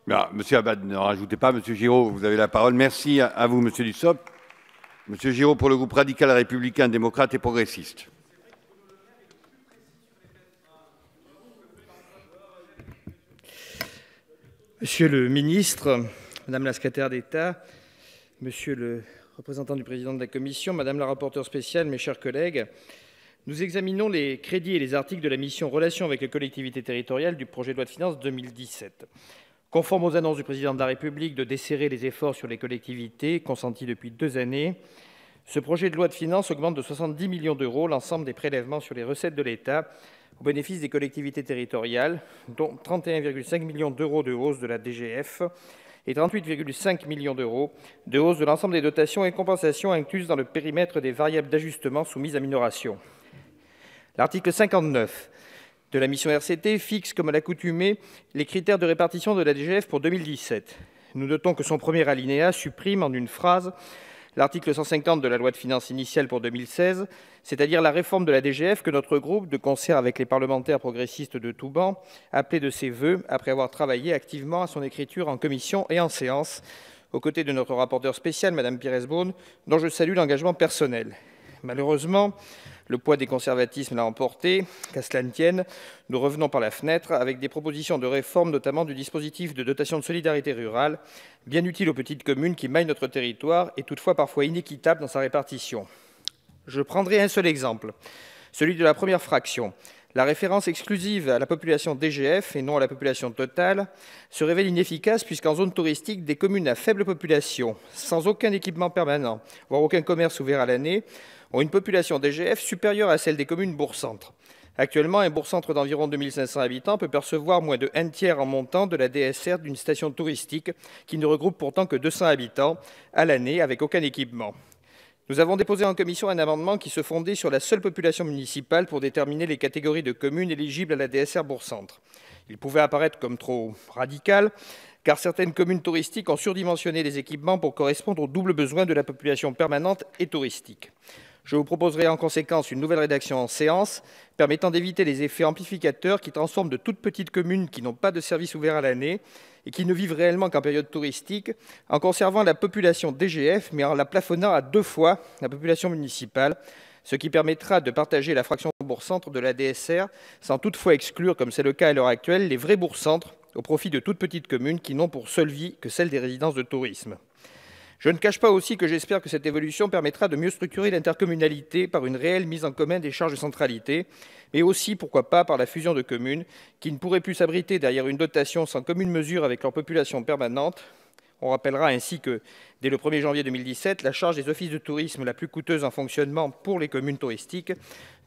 Bien, Monsieur Abad, ne rajoutez pas. Monsieur Giraud, vous avez la parole. Merci à vous, Monsieur Dussopt. Monsieur Giraud, pour le groupe radical républicain, démocrate et progressiste. Monsieur le ministre, Madame la secrétaire d'État, Monsieur le représentant du président de la Commission, Madame la rapporteure spéciale, mes chers collègues, nous examinons les crédits et les articles de la mission Relations avec les collectivités territoriales du projet de loi de finances 2017. Conforme aux annonces du président de la République de desserrer les efforts sur les collectivités consentis depuis 2 années, ce projet de loi de finances augmente de 70 millions d'euros l'ensemble des prélèvements sur les recettes de l'État au bénéfice des collectivités territoriales, dont 31,5 millions d'euros de hausse de la DGF et 38,5 millions d'euros de hausse de l'ensemble des dotations et compensations incluses dans le périmètre des variables d'ajustement soumises à minoration. L'article 59 de la mission RCT fixe, comme à l'accoutumée, les critères de répartition de la DGF pour 2017. Nous notons que son premier alinéa supprime en une phrase l'article 150 de la loi de finances initiale pour 2016, c'est-à-dire la réforme de la DGF que notre groupe, de concert avec les parlementaires progressistes de tous bancs, appelait de ses vœux après avoir travaillé activement à son écriture en commission et en séance, aux côtés de notre rapporteur spécial, Mme Pires-Beaune, dont je salue l'engagement personnel. Malheureusement, le poids des conservatismes l'a emporté. Qu'à cela ne tienne, nous revenons par la fenêtre avec des propositions de réforme, notamment du dispositif de dotation de solidarité rurale, bien utile aux petites communes qui maillent notre territoire et toutefois parfois inéquitable dans sa répartition. Je prendrai un seul exemple, celui de la première fraction. La référence exclusive à la population DGF et non à la population totale se révèle inefficace puisqu'en zone touristique, des communes à faible population, sans aucun équipement permanent, voire aucun commerce ouvert à l'année, ont une population DGF supérieure à celle des communes bourg-centre. Actuellement, un bourg-centre d'environ 2500 habitants peut percevoir moins de 1/3 en montant de la DSR d'une station touristique qui ne regroupe pourtant que 200 habitants à l'année avec aucun équipement. Nous avons déposé en commission un amendement qui se fondait sur la seule population municipale pour déterminer les catégories de communes éligibles à la DSR bourg-centre. Il pouvait apparaître comme trop radical, car certaines communes touristiques ont surdimensionné les équipements pour correspondre aux doubles besoins de la population permanente et touristique. Je vous proposerai en conséquence une nouvelle rédaction en séance permettant d'éviter les effets amplificateurs qui transforment de toutes petites communes qui n'ont pas de service ouvert à l'année et qui ne vivent réellement qu'en période touristique, en conservant la population DGF mais en la plafonnant à 2 fois la population municipale, ce qui permettra de partager la fraction bourg-centre de la DSR sans toutefois exclure, comme c'est le cas à l'heure actuelle, les vrais bourg-centres au profit de toutes petites communes qui n'ont pour seule vie que celle des résidences de tourisme. Je ne cache pas aussi que j'espère que cette évolution permettra de mieux structurer l'intercommunalité par une réelle mise en commun des charges de centralité, mais aussi, pourquoi pas, par la fusion de communes qui ne pourraient plus s'abriter derrière une dotation sans commune mesure avec leur population permanente. On rappellera ainsi que, dès le 1er janvier 2017, la charge des offices de tourisme la plus coûteuse en fonctionnement pour les communes touristiques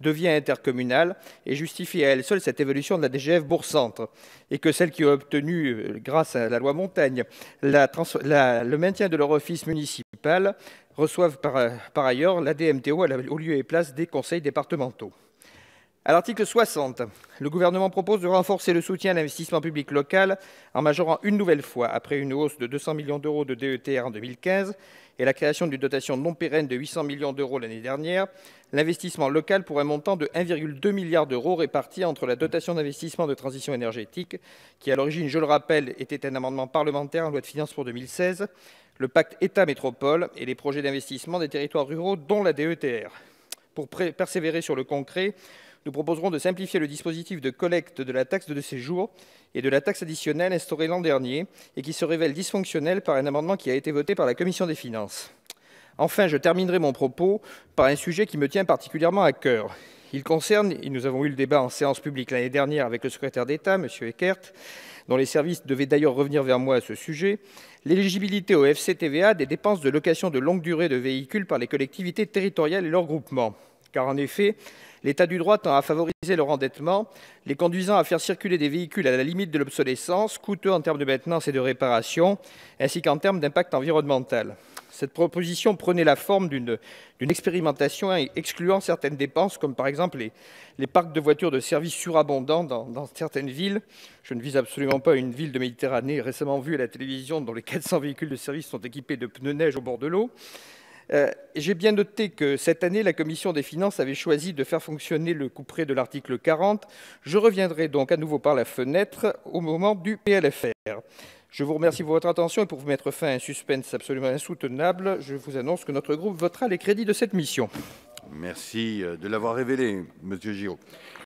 devient intercommunale et justifie à elle seule cette évolution de la DGF bourg-centre, et que celles qui ont obtenu, grâce à la loi Montagne, le maintien de leur office municipal reçoivent par ailleurs la DMTO au lieu et place des conseils départementaux. À l'article 60, le gouvernement propose de renforcer le soutien à l'investissement public local en majorant une nouvelle fois, après une hausse de 200 millions d'euros de DETR en 2015 et la création d'une dotation non pérenne de 800 millions d'euros l'année dernière, l'investissement local pour un montant de 1,2 milliard d'euros réparti entre la dotation d'investissement de transition énergétique, qui à l'origine, je le rappelle, était un amendement parlementaire en loi de finances pour 2016, le pacte État-métropole et les projets d'investissement des territoires ruraux, dont la DETR. Pour persévérer sur le concret, nous proposerons de simplifier le dispositif de collecte de la taxe de séjour et de la taxe additionnelle instaurée l'an dernier et qui se révèle dysfonctionnel par un amendement qui a été voté par la Commission des finances. Enfin, je terminerai mon propos par un sujet qui me tient particulièrement à cœur. Il concerne, et nous avons eu le débat en séance publique l'année dernière avec le secrétaire d'État, M. Eckert, dont les services devaient d'ailleurs revenir vers moi à ce sujet, l'éligibilité au FCTVA des dépenses de location de longue durée de véhicules par les collectivités territoriales et leurs groupements. Car en effet, l'état du droit tend à favoriser leur endettement, les conduisant à faire circuler des véhicules à la limite de l'obsolescence, coûteux en termes de maintenance et de réparation, ainsi qu'en termes d'impact environnemental. Cette proposition prenait la forme d'une expérimentation excluant certaines dépenses, comme par exemple les parcs de voitures de service surabondants dans certaines villes. Je ne vise absolument pas une ville de Méditerranée récemment vue à la télévision dont les 400 véhicules de service sont équipés de pneus neige au bord de l'eau. J'ai bien noté que cette année, la commission des finances avait choisi de faire fonctionner le couperet de l'article 40. Je reviendrai donc à nouveau par la fenêtre au moment du PLFR. Je vous remercie pour votre attention et pour vous mettre fin à un suspense absolument insoutenable, je vous annonce que notre groupe votera les crédits de cette mission. Merci de l'avoir révélé, Monsieur Giraud.